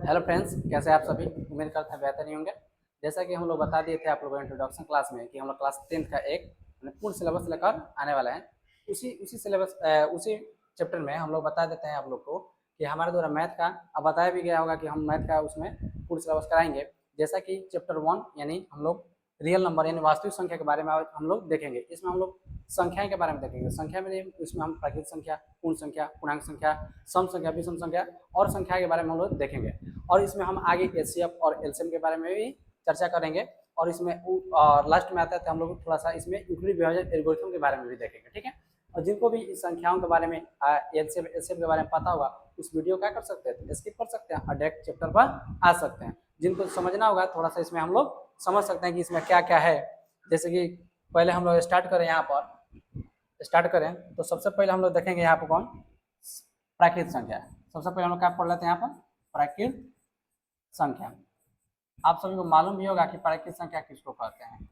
Hello friends, कैसे हैं आप सभी। उम्मीद करते हैं बेहतर ही होंगे। जैसा कि हम लोग बता दिए थे आप लोगों को इंट्रोडक्शन क्लास में कि हम लोग क्लास 10th का एक पूर्ण सिलेबस लेकर आने वाला है। उसी उसी सिलेबस उसी चैप्टर में हम लोग बता देते हैं आप लोग को कि हमारे द्वारा मैथ का अब बताया भी गया होगा कि हम मैथ का उसमें पूर्ण सिलेबस कराएंगे। जैसा कि चैप्टर 1 यानी हम लोग रियल नंबर यानी वास्तविक संख्या के बारे में हम लोग देखेंगे। इसमें हम लोग संख्याएं के बारे में देखेंगे। संख्या में इसमें हम प्राकृतिक संख्या, पूर्ण संख्या, पूर्णांक संख्या, सम संख्या, विषम संख्या और संख्या के बारे में हम लोग देखेंगे। और इसमें हम आगे एचसीएफ और एलसीएम के बारे में भी चर्चा करेंगे। और इसमें लास्ट में आता है तो हम लोग थोड़ा सा इसमें यूक्लिड विभाजन एल्गोरिथम के बारे में भी देखेंगे। ठीक है। और जिनको भी इस संख्याओं के बारे में एलसीएम के बारे में पता होगा उस वीडियो क्या कर सकते हैं, स्किप कर सकते हैं और डायरेक्ट चैप्टर पर आ सकते हैं। जिनको समझना होगा थोड़ा सा इसमें हम लोग समझ सकते हैं कि इसमें क्या क्या है। जैसे कि पहले हम लोग स्टार्ट करें, यहाँ पर स्टार्ट करें तो सबसे पहले हम लोग देखेंगे यहाँ पर कौन प्राकृतिक संख्या। सबसे पहले हम लोग क्या पढ़ लेते हैं यहाँ पर प्राकृतिक संख्या। आप सभी को मालूम भी होगा कि प्राकृतिक संख्या किसको कहते हैं।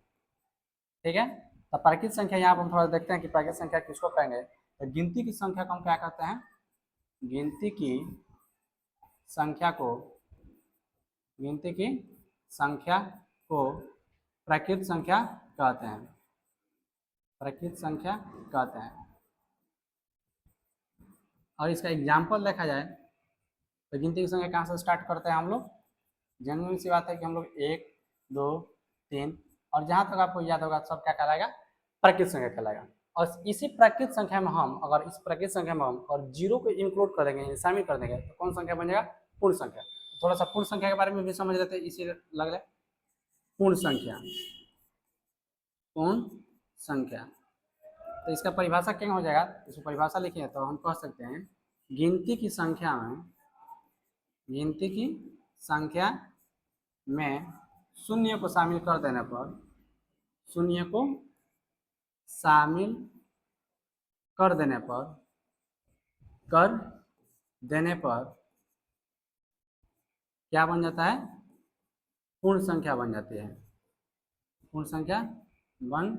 ठीक है। तो प्राकृतिक संख्या यहाँ पर हम थोड़ा देखते हैं कि प्राकृतिक संख्या किसको कहेंगे। तो गिनती की संख्या को हम क्या कहते हैं, गिनती की संख्या को प्राकृतिक संख्या कहते हैं। प्राकृतिक संख्या कहते हैं। और इसका एग्जाम्पल देखा जाए तो गिनती की संख्या कहाँ से स्टार्ट करते हैं हम लोग। जनरल सी बात है कि हम लोग 1, 2, 3 और जहाँ तक आपको याद होगा सब क्या कहलाएगा, प्राकृतिक संख्या कहलाएगा। और इसी प्राकृतिक संख्या में हम अगर इस प्राकृतिक संख्या में हम और जीरो को इंक्लूड कर देंगे, शामिल कर देंगे तो कौन संख्या बन जाएगा, पूर्ण संख्या। थोड़ा सा पूर्ण संख्या के बारे में भी समझ लेते हैं। इसी लग रहा है पूर्ण संख्या, पूर्ण संख्या। तो इसका परिभाषा क्या हो जाएगा, इसको परिभाषा लिखिए तो हम कह सकते हैं गिनती की संख्या में शून्य को शामिल कर देने पर, शून्य को शामिल कर देने पर क्या बन जाता है, पूर्ण संख्या बन जाती है। पूर्ण संख्या बन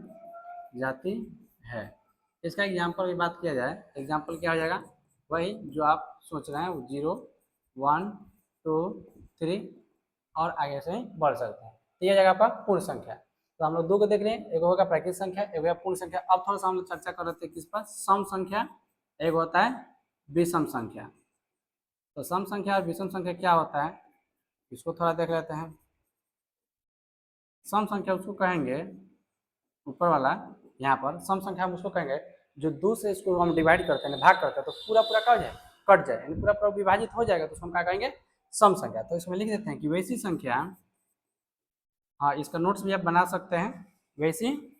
जाती है। इसका एग्जाम्पल की बात किया जाए, एग्जाम्पल क्या हो जाएगा, वही जो आप सोच रहे हैं वो 0, 1, 2, 3 और आगे से ही बढ़ सकते हैं। तो यह जाएगा आपका पूर्ण संख्या। तो हम लोग दो को देख रहे हैं, एक होगा प्राकृतिक संख्या, एक होगा पूर्ण संख्या। अब थोड़ा सा हम लोग चर्चा कर रहे थे किस पर, सम संख्या, एक होता है विषम संख्या। तो सम संख्या और विषम संख्या क्या होता है इसको थोड़ा देख लेते हैं। सम संख्या उसको कहेंगे, ऊपर वाला यहाँ पर सम संख्या हम उसको कहेंगे जो 2 से इसको हम डिवाइड करते हैं, भाग करते हैं तो पूरा पूरा कट जाए यानी पूरा पूरा विभाजित हो जाएगा तो उसको हम क्या कहेंगे, सम संख्या। तो इसमें लिख देते हैं कि वैसी संख्या, हाँ इसका नोट्स भी आप बना सकते हैं, वैसी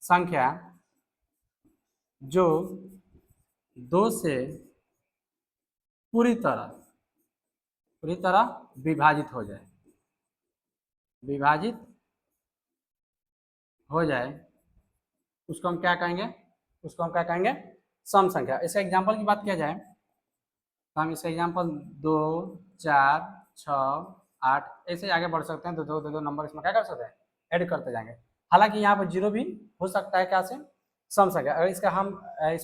संख्या जो 2 से पूरी तरह विभाजित हो जाए उसको हम क्या कहेंगे, सम संख्या। इसका एग्जाम्पल की बात किया जाए तो हम इसका एग्जाम्पल 2, 4, 6, 8 ऐसे आगे बढ़ सकते हैं। तो दो नंबर इसमें क्या कर सकते हैं, ऐड करते जाएंगे। हालांकि यहाँ पर 0 भी हो सकता है, क्या से सम संख्या। अगर इसको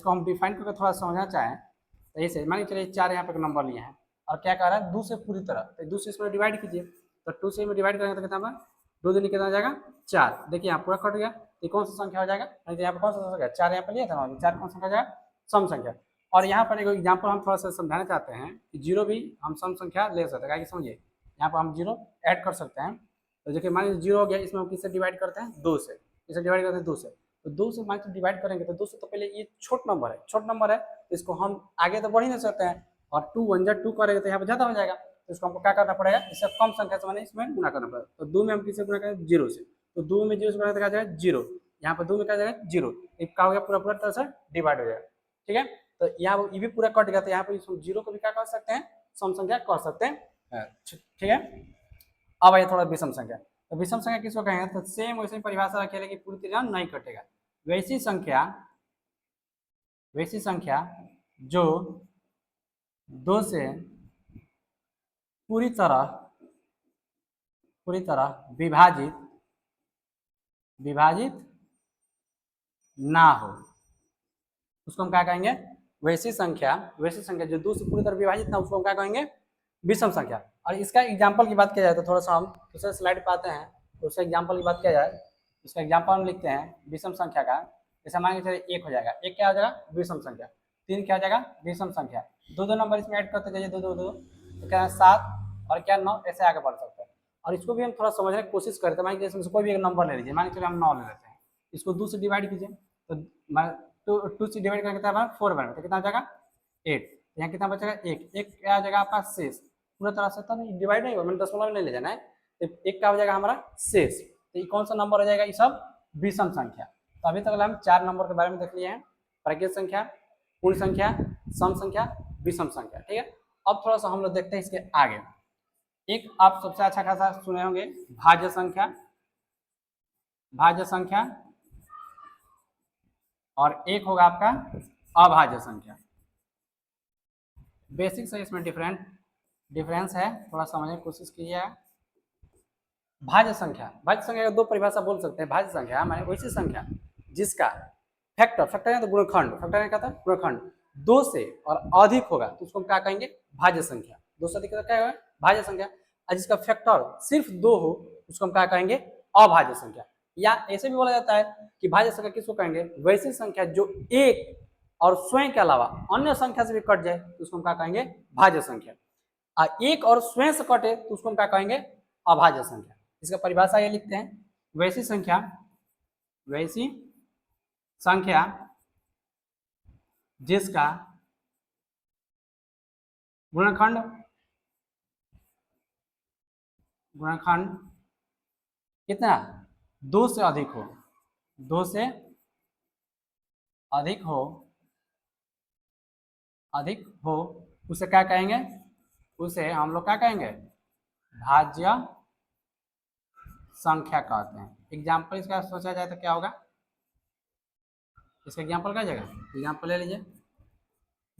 हम डिफाइन करके थोड़ा समझना चाहें तो ऐसे मान के चलिए 4 यहाँ पे नंबर लिए हैं और क्या कह रहा है 2 से पूरी तरह, तो 2 से इसमें डिवाइड कीजिए। तो 2 से डिवाइड करेंगे तो कितना, 2 दिन कितना हो जाएगा 4। देखिए यहाँ पूरा कट गया, तो कौन सा संख्या हो जाएगा, यहाँ पर कौन सा संख्या, 4 यहाँ पर लिया था ना, 4 कौन सा संख्या हो जाएगा, सम संख्या। और यहाँ पर एक एग्जाम्पल हम थोड़ा सा समझाना चाहते हैं कि 0 भी हम सम संख्या ले सकते हैं। समझिए यहाँ पर हम 0 ऐड कर सकते हैं। तो देखिए मान लीजिए 0 हो गया, इसमें हम किससे डिवाइड करते हैं, 2 से। इसे डिवाइड करते हैं 2 से, तो 2 से मान लीजिए डिवाइड करेंगे तो 2 से तो पहले ये छोट नंबर है, इसको हम आगे तो बढ़ ही नहीं सकते हैं। और 2 1 जा 2 करेंगे तो यहाँ पर ज़्यादा हो जाएगा, तो इसको हमको क्या करना पड़ेगा, इससे कम संख्या से मैंने इसमें गुना करना पड़ेगा। तो 2 में हम किससे गुना करेंगे, 0 से। तो 2 में 0 से गुना क्या जाएगा 0, यहाँ पर 2 में क्या जाएगा 0, क्या हो गया पूरा तरह से डिवाइड हो जाएगा। ठीक है। तो यहाँ ये भी पूरा कट गया, तो यहाँ पर 0 को भी क्या कर सकते हैं, सम संख्या कर सकते हैं। ठीक है। अब आइए थोड़ा विषम संख्या। तो विषम संख्या किसको कहेंगे, तो सेम वैसे परिभाषा रखिए कि पूरी तरह नहीं कटेगा। वैसी संख्या जो 2 से पूरी तरह विभाजित ना हो उसको हम क्या कहेंगे, वैसी संख्या जो 2 से पूरी तरह विभाजित ना, उसको हम क्या कहेंगे, विषम संख्या। और इसका एग्जाम्पल की बात किया जाए तो थोड़ा सा हम दूसरे स्लाइड पे आते हैं, तो उसका एग्जाम्पल की बात किया जाए, उसका एग्जाम्पल हम लिखते हैं विषम संख्या का। जैसे मान के चलिए 1 हो जाएगा, 1 क्या हो जाएगा विषम संख्या, 3 क्या हो जाएगा विषम संख्या, दो दो नंबर इसमें ऐड करते जाइए, दो दो दो, तो क्या है 7 और क्या 9, ऐसे आगे बढ़ सकते हैं। और इसको भी हम थोड़ा समझने की कोशिश करते हैं। मान लीजिए इसमें कोई भी एक नंबर ले लीजिए, मान के चलिए हम 9 ले लेते हैं, इसको 2 से डिवाइड कीजिए, तो 2 से डिवाइड करके कितना बना 4 बना, तो कितना हो जाएगा 8, यहाँ कितना बचेगा 1, 1 क्या आ जाएगा आपका शेष, पूरा तरह से तो नहीं डिवाइड नहीं होगा, मैंने दशमलव नहीं ले जाना है, तो 1 का हो जाएगा हमारा शेष। तो ये कौन सा नंबर हो जाएगा, ये सब विषम संख्या। तो अभी तक हम 4 नंबर के बारे में देख लिए हैं, प्राकृत संख्या, पूर्ण संख्या, सम संख्या, विषम संख्या, ठीक है। अब थोड़ा सा हम लोग देखते हैं इसके आगे। एक आप सबसे अच्छा खासा सुने होंगे भाज्य संख्या, भाज्य संख्या, और एक होगा आपका अभाज्य संख्या। बेसिक से इसमें डिफरेंस है, थोड़ा समझने की कोशिश कीजिए। भाज्य संख्या, भाज्य संख्या का दो परिभाषा बोल सकते हैं। भाज्य संख्या माने वैसी संख्या जिसका फैक्टर है तो गुणनखंड, फैक्टर क्या था गुणनखंड 2 से और अधिक होगा तो उसको हम क्या कहेंगे भाज्य संख्या। 2 से अधिक क्या होगा भाज्य संख्या। और जिसका फैक्टर सिर्फ 2 हो उसको हम क्या कहेंगे अभाज्य संख्या। या ऐसे भी बोला जाता है कि भाज्य संख्या किसको कहेंगे, वैसी संख्या जो एक और स्वयं के अलावा अन्य संख्या से भी कट जाए तो उसको हम क्या कहेंगे भाज्य संख्या। एक और स्वयं से कटे तो उसको हम क्या कहेंगे अभाज्य संख्या। इसका परिभाषा ये लिखते हैं, वैसी संख्या, वैसी संख्या जिसका गुणनखंड कितना 2 से अधिक हो, 2 से अधिक हो उसे क्या कहेंगे, उसे हम लोग क्या कहेंगे भाज्य संख्या कहते हैं। एग्जाम्पल इसका सोचा जाए तो क्या होगा, इसका एग्जाम्पल क्या जाएगा, एग्जाम्पल ले लीजिए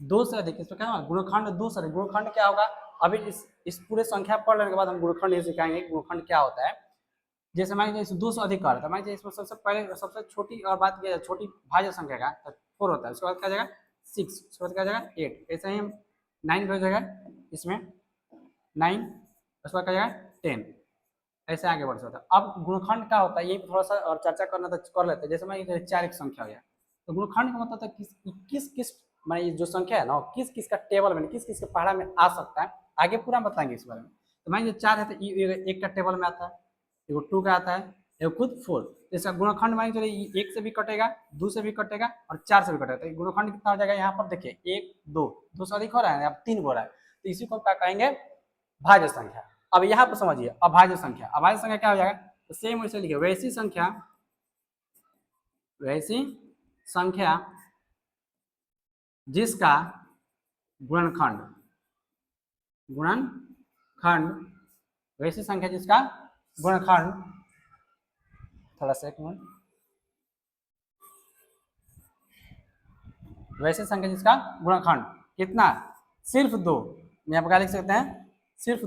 2 से अधिक, इसमें क्या होगा गुणनखंड 2 से अधिक। गुणनखंड क्या होगा, अभी इस पूरे संख्या पढ़ लेने के बाद हम गुणनखंड ये सिखाएंगे गुणनखंड क्या होता है। जैसे मान लीजिए 2 से अधिक का है तो मान लीजिए इसमें सबसे पहले सबसे छोटी और बात किया जाए छोटी भाज्य संख्या का तो 4 होता है, उसके बाद क्या जाएगा 6, उसके बाद क्या जाएगा 8, ऐसे ही हम 9 भी हो जाएगा इसमें 9, उसके बाद क्या जाएगा 10, ऐसे आगे बढ़ सकता है। अब गुणनखंड क्या होता है ये थोड़ा सा और चर्चा करना तो कर लेते हैं। जैसे मान लीजिए 4 एक संख्या हो गया तो गुणनखंड का मतलब किस माने जो संख्या है ना किस किस का टेबल में किस किस के पहाड़ा में आ सकता है, आगे पूरा बताएंगे इस बारे में। तो मान लीजिए 4 है तो एक का टेबल में आता है, एगो 2 का आता है, एगो खुद 4। इसका गुणनखंड मान चलिए 1 से भी कटेगा, 2 से भी कटेगा और 4 से भी कटेगा। तो गुणनखंड कितना हो जाएगा यहाँ पर देखिए 1 2, 2 से अधिक हो रहा है अब 3 हो रहा है, तो इसी को क्या कहेंगे भाज्य संख्या। अब यहाँ पर समझिए अभाज्य संख्या, अभाज्य संख्या क्या हो जाएगा तो सेम वैसे लिखिए वैसी संख्या, वैसी संख्या जिसका गुणनखंड वैसी संख्या जिसका गुणनखंड, थोड़ा सा एक मिनट, वैसी संख्या जिसका गुणनखंड कितना सिर्फ 2, यहाँ पर क्या लिख सकते हैं सिर्फ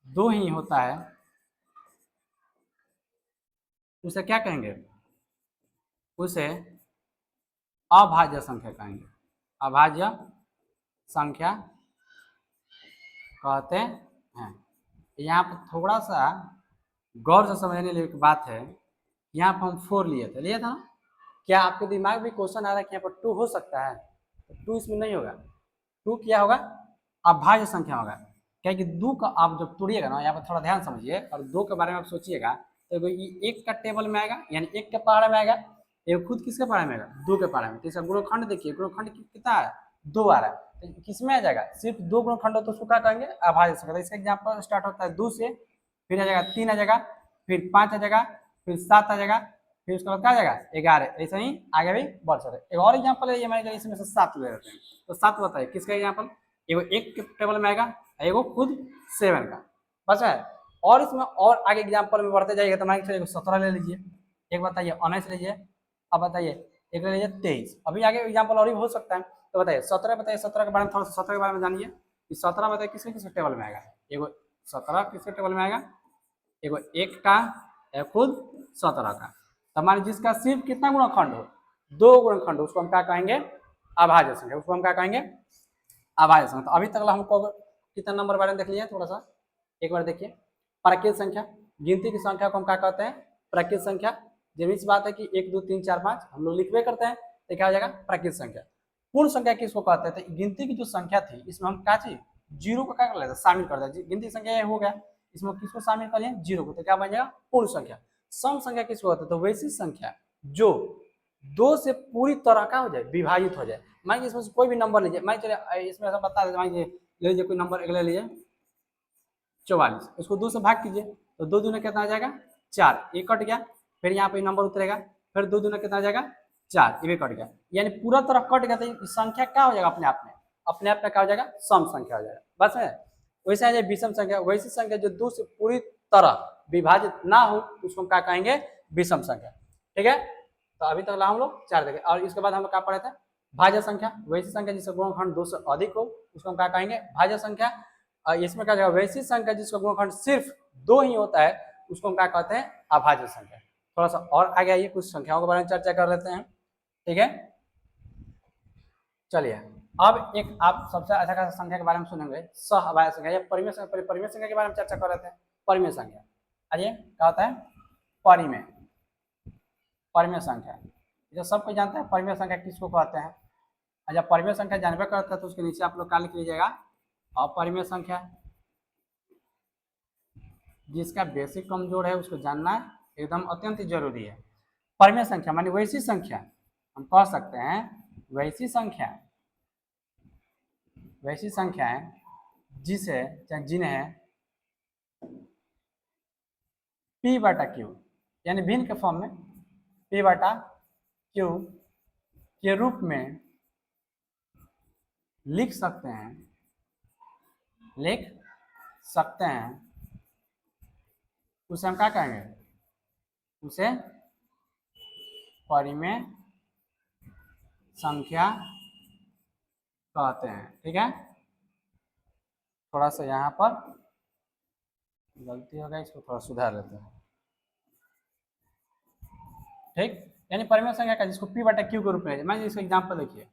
2 ही होता है, उसे क्या कहेंगे, उसे अभाज्य संख्या कहेंगे, अभाज्य संख्या कहते हैं। यहाँ पर थोड़ा सा गौर से समझने की बात है, यहाँ पर हम 4 लिया था, क्या आपके दिमाग में क्वेश्चन आ रहा है कि यहाँ पर 2 हो सकता है, तो 2 इसमें नहीं होगा, 2 क्या होगा अभाज्य संख्या होगा। क्या कि 2 का आप जब तोड़िएगा ना, यहाँ पर थोड़ा ध्यान समझिए और 2 के बारे में आप सोचिएगा तो ये 1 का टेबल में आएगा यानी 1 के पहाड़े में आएगा, ये खुद किसके पहाड़े में आएगा 2 के पहाड़े में। तो इसका गुणनखंड देखिए, गुणनखंड कितना है 2 आ रहा है, तो किसमें आ जाएगा सिर्फ 2 गुणनखंड हो तो उसको क्या कहेंगे अभाज्य संख्या। इसका एग्जाम्पल स्टार्ट होता है 2 से, फिर आ जाएगा 3 आ जाएगा, फिर 5 आ जाएगा, फिर 7 आ जाएगा, फिर उसके बाद क्या आ जाएगा 11, ऐसे ही आगे भी बढ़ सकते हैं। एक और एग्जाम्पल है ये मैंने इसमें से 7 ले लेते हैं, तो 7 बताइए किसका एग्जाम्पल, एगो 1 के टेबल में आएगा, एगो खुद 7 का, बस है। और इसमें और आगे एग्जाम्पल में बढ़ते जाइएगा तो मान के चलिए 17 ले लीजिए, एक बताइए 19 लीजिए, अब बताइए एक ले लीजिए 23, अभी आगे एग्जाम्पल और भी हो सकता है। तो बताइए 17 बताइए, 17 के बारे में थोड़ा सा 17 के बारे में जानिए कि 17 बताइए किसके किसके टेबल में आएगा, एगो 17 किसके टेबल में आएगा, एगो 1 का, एक खुद 17 का। हमारे जिसका सिर्फ कितना गुणनखंड हो 2 गुणनखंड, उसको हम क्या कहेंगे अभाज्य संख्या, उसको हम क्या कहेंगे अभाज्य संख्या। तो अभी तक हमको कितना नंबर बारे में देख लिया, थोड़ा सा एक बार देखिए। प्राकृत संख्या, गिनती की संख्या को हम क्या कहते हैं, प्राकृत संख्या। जरूरी सी बात है कि 1 2 3 4 5 हम लोग लिखवे करते हैं, तो क्या हो जाएगा प्राकृत संख्या। पूर्ण संख्या किसको कहते हैं, तो गिनती की जो संख्या थी इसमें हम क्या चीज जीरो को क्या कर लेते हैं, शामिल कर देते हैं। गिनती की संख्या ये हो गया, इसमें किसको शामिल कर लिया, जीरो को, तो क्या बन जाएगा पूर्ण संख्या। सम संख्या किसको कहते हैं, तो वैसी संख्या जो दो से पूरी तरह का हो जाए, विभाजित हो जाए। मान लीजिए इसमें से कोई भी नंबर लीजिए, मान चलिए इसमें ऐसा बता देते, मान लीजिए ले लीजिए कोई नंबर अगले लीजिए 44, इसको 2 से भाग कीजिए तो 2 दूना कितना आ जाएगा 4, ये कट गया। फिर यहाँ पे नंबर उतरेगा, फिर 2 दूना कितना आ जाएगा 4, ये भी कट गया। यानी पूरा तरह कट गया, तो संख्या क्या हो जाएगा अपने आप में, अपने आप में क्या हो जाएगा, सम संख्या हो जाएगा। बस है। वैसे आ जाए विषम संख्या, वैसी संख्या जो 2 से पूरी तरह विभाजित ना हो उसको हम क्या कहेंगे, विषम संख्या। ठीक है, तो अभी तक हम लोग 4 देखे, और इसके बाद हम क्या पढ़े थे, भाज्य संख्या। वैसी संख्या जिसका गुणनखंड 2 से अधिक हो उसको हम क्या कहेंगे, भाज्य संख्या। इसमें क्या जाएगा, वैसी संख्या जिसका गुणनखंड सिर्फ 2 ही होता है उसको हम क्या कहते हैं, अभाज्य संख्या। थोड़ा सा और आगे आइए, कुछ संख्याओं के बारे में चर्चा कर लेते हैं। ठीक है, चलिए अब एक आप सबसे अच्छा खासा संख्या के बारे में सुनेंगे, सहअभाज्य संख्या या परिमेय संख्या। परिमेय संख्या के बारे में चर्चा कर रहे थे, परिमेय संख्या। आइए क्या होता है परिमेय, परिमेय संख्या जो सबको जानते हैं, परिमेय संख्या किसको कहते हैं। अच्छा, परिमेय संख्या जानबे करता है तो उसके नीचे आप लोग क्या लिख लीजिएगा, अपरिमेय संख्या। जिसका बेसिक कमजोर है उसको जानना एकदम अत्यंत जरूरी है। परिमेय संख्या मानी वैसी संख्या, हम कह सकते हैं वैसी संख्या, वैसी संख्याएं जिसे जिन्हें P बटा Q यानी भिन्न के फॉर्म में P बटा Q के रूप में लिख सकते हैं, लिख सकते हैं, उसे हम क्या कहेंगे, उसे परिमेय संख्या कहते हैं। ठीक है, थोड़ा सा यहाँ पर गलती हो गई, इसको थोड़ा सुधार लेते हैं। ठीक, यानी परिमेय संख्या का जिसको P बटा Q के रूप में, मान लीजिए इसका एग्जाम्पल देखिए,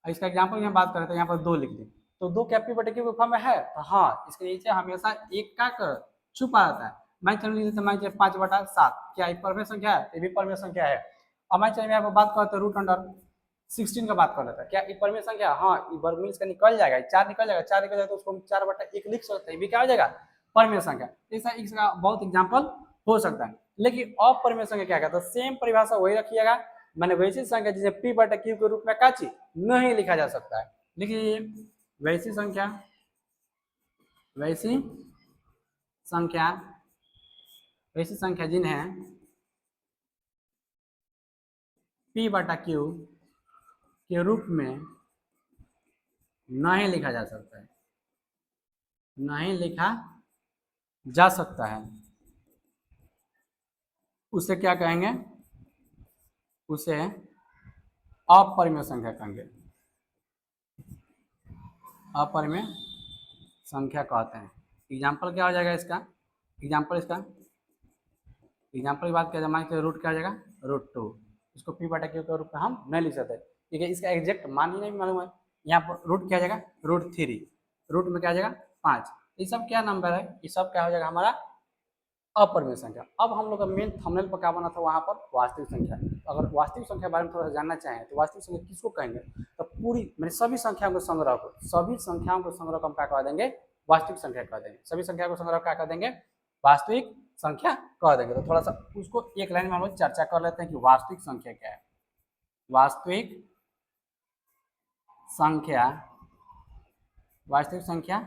इसका एग्जाम्पल हम बात करते हैं, यहाँ पर 2 लिख दी तो 2 क्या P बटा Q के फॉर्म में है, तो हाँ इसके नीचे हमेशा एक का छुपा रहता है। मान चलिए मान लीजिए 5 बटा 7, क्या ये परिमेय संख्या है, ये भी परिमेय संख्या है। अब मान चलिए यहाँ पर बात करते हैं रूट अंडर 16 का बात कर लेता है, क्या ये परिमेय संख्या, हाँ ये वर्गमूल इसका निकल जाएगा, 4 निकल जाएगा, 4 निकल जाएगा तो उसको हम 4 बटा 1 लिख सकते हैं, ये क्या हो जाएगा परिमेय संख्या। इसका बहुत एग्जाम्पल हो सकता है। लेकिन अपरिमेय संख्या क्या कहता है, सेम परिभाषा वही रखिएगा, मैंने वैसी संख्या जिसे P बटा Q के रूप में क्या चीज नहीं लिखा जा सकता है। लिखिए वैसी संख्या, वैसी संख्या, वैसी संख्या जिन्हें P बटा Q के रूप में नहीं लिखा जा सकता है, नहीं लिखा जा सकता है, उसे क्या कहेंगे, उसे अपरिमेय संख्या कहेंगे, अपरिमेय संख्या कहते हैं। एग्जाम्पल क्या हो जाएगा इसका, एग्जाम्पल इसका एग्जाम्पल की बात किया जाए, मान के रूट क्या हो जाएगा √2, इसको P बटा Q के रूप में हम नहीं लिख सकते, ठीक है। इसका एग्जैक्ट मान ही नहीं मालूम है, यहाँ पर रूट क्या हो जाएगा √3, रूट में क्या हो जाएगा 5, ये सब क्या नंबर है, ये सब क्या हो जाएगा हमारा अपरिमेय संख्या। अब हम लोग का मेन थंबनेल पर क्या बना था, वहाँ पर वास्तविक संख्या। अगर वास्तविक संख्या के बारे में थोड़ा सा जानना चाहें तो वास्तविक संख्या किसको कहेंगे, तो पूरी मैंने सभी संख्याओं के संग्रह को, सभी संख्याओं के संग्रह को हम क्या कह देंगे, वास्तविक संख्या कह देंगे। सभी संख्या को संग्रह क्या कह देंगे, वास्तविक संख्या कह देंगे। तो थोड़ा सा उसको एक लाइन में हम लोग चर्चा कर लेते हैं कि वास्तविक संख्या क्या है। वास्तविक संख्या, वास्तविक संख्या,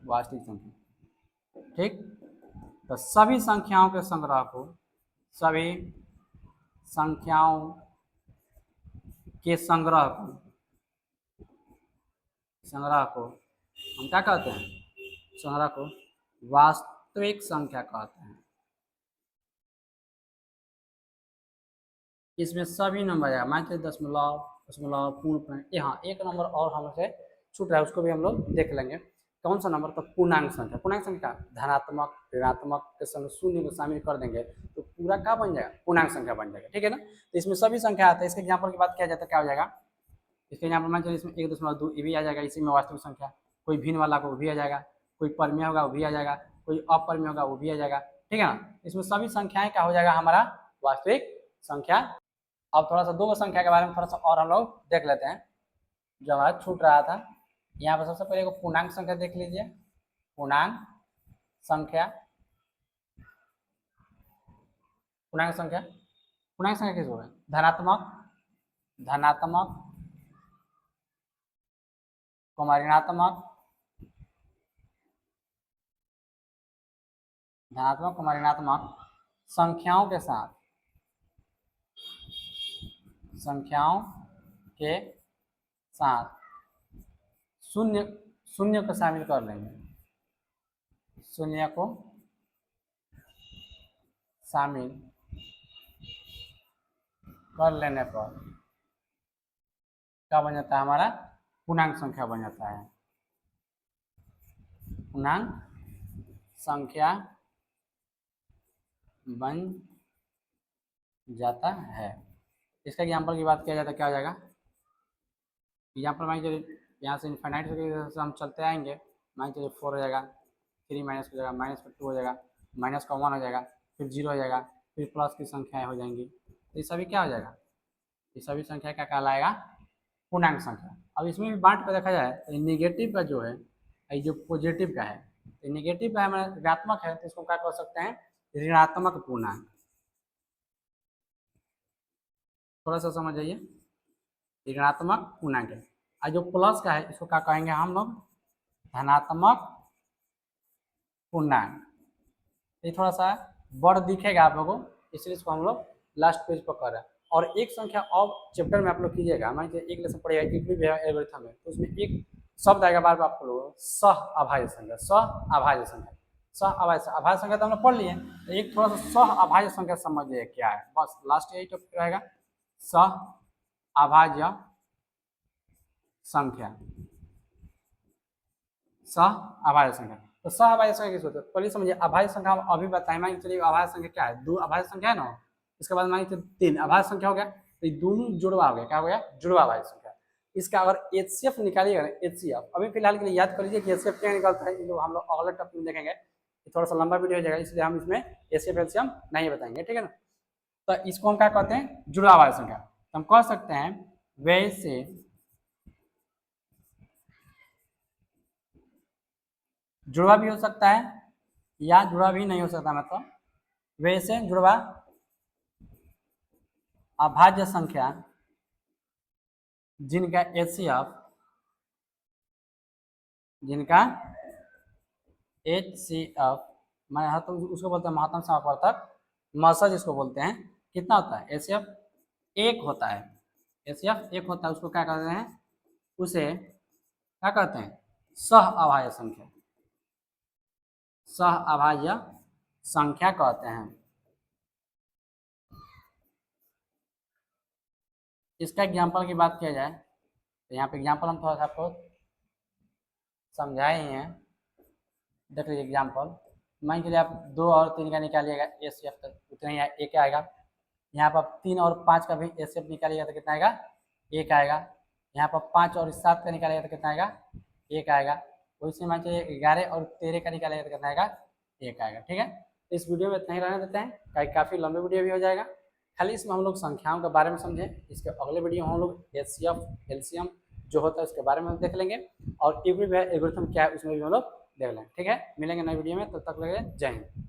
वास्तविक संख्या, ठीक। तो सभी संख्याओं के संग्रह को, सभी संख्याओं के संग्रह को, संग्रह को हम क्या कहते हैं, संग्रह को वास्तविक संख्या कहते हैं। इसमें सभी नंबर आएगा, मान लीजिए दशमलव, दशमलव, पूर्ण, यहाँ एक नंबर और हमसे छूट रहा है, उसको भी हम लोग देख लेंगे। कौन सा नंबर, तो पूर्णांक संख्या। पूर्णांक संख्या धनात्मक ऋणात्मक के संग शून्य को शामिल कर देंगे तो पूरा क्या बन जाएगा, पूर्णांक संख्या बन जाएगा, ठीक है ना। तो इसमें सभी संख्या आता है। इसके एग्जाम्पल की बात किया जाता है, क्या हो जाएगा, इसके एग्जाम्पल मान चलिए इसमें 1.2 ये भी आ जाएगा, इसी में वास्तविक संख्या। कोई भिन्न वाला को वो भी आ जाएगा, कोई परमेय होगा वो भी आ जाएगा, कोई अपरमेय होगा वो भी आ जाएगा, ठीक है ना। इसमें सभी संख्याएं क्या हो जाएगा हमारा वास्तविक संख्या। अब थोड़ा सा दो संख्या के बारे में थोड़ा सा और हम लोग देख लेते हैं जो हमारा छूट रहा था। यहाँ पर सबसे पहले पूर्णांक संख्या देख लीजिए। पूर्णांक संख्या, पूर्णांक संख्या, पूर्णांक संख्या किस होगा? धनात्मक, धनात्मक, ऋणात्मक, धनात्मक ऋणात्मक संख्याओं के साथ, संख्याओं के साथ शून्य, शून्य को शामिल कर लेंगे, शून्य को शामिल कर लेने पर क्या बन जाता है हमारा? पूर्णांक संख्या बन जाता है। पूर्णांक संख्या बन जाता है। इसका एग्जाम्पल की बात किया जाए तो क्या हो जाएगा? एग्जाम्पल मान चलिए यहाँ से इनफाइनाइट से हम चलते आएंगे, मान चलिए 4 हो जाएगा, 3 माइनस हो जाएगा, माइनस का 2 हो जाएगा, माइनस का 1 हो जाएगा, फिर 0 हो जाएगा, फिर प्लस की संख्याएं हो जाएंगी। तो ये सभी क्या हो जाएगा? ये सभी संख्या क्या कहलाएगा? पूर्णांक संख्या। अब इसमें भी बांट कर देखा जाए तो निगेटिव का जो है, ये जो पॉजिटिव का है, तो निगेटिव का हमारा ऋणात्मक है तो इसको क्या कर सकते हैं? ऋणात्मक पूर्णांक। थोड़ा सा समझ जाइए, ऋणात्मक पूर्णांक है। और जो प्लस का है इसको क्या कहेंगे हम लोग? धनात्मक पूर्णांक। ये थोड़ा सा बड़ दिखेगा आप लोगों को, इसलिए इसको हम लोग लास्ट पेज पर कर रहे हैं। और एक संख्या और चैप्टर में आप लोग कीजिएगा, मान लीजिए एक लेसन पढ़ेगा इक्विवेलेंट एल्गोरिथम है, तो उसमें एक शब्द आएगा बार बार आप लोग, सह अभाज्य संख्या, सह अभाज्य संख्या, सह अभाज्य। अभाज्य संख्या तो हम लोग पढ़ लिए, तो एक थोड़ा सा सह अभाज्य संख्या समझिए क्या है, बस लास्ट यही टॉपिक रहेगा, सह अभाज्य संख्या, सह अभाज्य संख्या। तो सह अभाज्य संख्या किस होती है? पहले समझिए अभाज्य संख्या हम अभी बताएं। मान चलिए अभाज्य संख्या क्या है? 2 अभाज्य संख्या है ना, इसके बाद मान लीजिए 3 अभाज्य संख्या हो गया, तो ये दोनों जुड़वा हो गया, क्या हो गया? जुड़वा अभाज्य संख्या। इसका अगर एचसीएफ निकालिएगा ना, एचसीएफ अभी फिलहाल के लिए याद कर लीजिए कि एचसीएफ क्या निकलता है, जो हम लोग अगले टॉपिक में देखेंगे, थोड़ा सा लंबा वीडियो हो जाएगा, इसलिए हम इसमें एचसीएफ एलसीएम नहीं बताएंगे, ठीक है ना। तो इसको हम क्या कहते हैं? जुड़वा अभाज्य संख्या। तो हम कह सकते हैं वैसे जुड़वा भी हो सकता है या जुड़वा भी नहीं हो सकता, मतलब वैसे जुड़वा अभाज्य संख्या जिनका एचसीएफ, जिनका एचसीएफ मैं तो उसको बोलते हैं महत्तम समापवर्तक, मसा जिसको बोलते हैं, कितना होता है? एचसीएफ 1 होता है। एचसीएफ 1 होता है, उसको क्या कहते हैं? उसे क्या कहते हैं? सह अभाज्य संख्या, सह अभाज्य संख्या कहते हैं। इसका एग्जाम्पल की बात किया जाए तो यहाँ पे एग्जाम्पल हम थोड़ा सा आपको समझाए ही हैं, देख लीजिए एग्जाम्पल। मान के लिए आप 2 और 3 का निकालिएगा एचसीएफ, तक उतना ही एक आएगा। यहाँ पर 3 और 5 का भी एचसीएफ निकालिएगा तो कितना आएगा? 1 आएगा। यहाँ पर 5 और 7 का निकालिएगा तो कितना आएगा? 1 आएगा। वैसे मान चलिए 11 और 13 का निकालिएगा तो कितना आएगा? 1 आएगा, ठीक है। तो इस वीडियो में इतना ही रहने देते हैं, काफ़ी लंबे वीडियो भी हो जाएगा। खाली इसमें हम लोग संख्याओं के बारे में समझें। इसके अगले वीडियो में हम लोग एचसीएफ एलसीएम जो होता है उसके बारे में देख लेंगे, और एल्गोरिथम क्या है उसमें भी हम लोग देख लेंगे, ठीक है। मिलेंगे नए वीडियो में, तब तक लगे जय हिंद।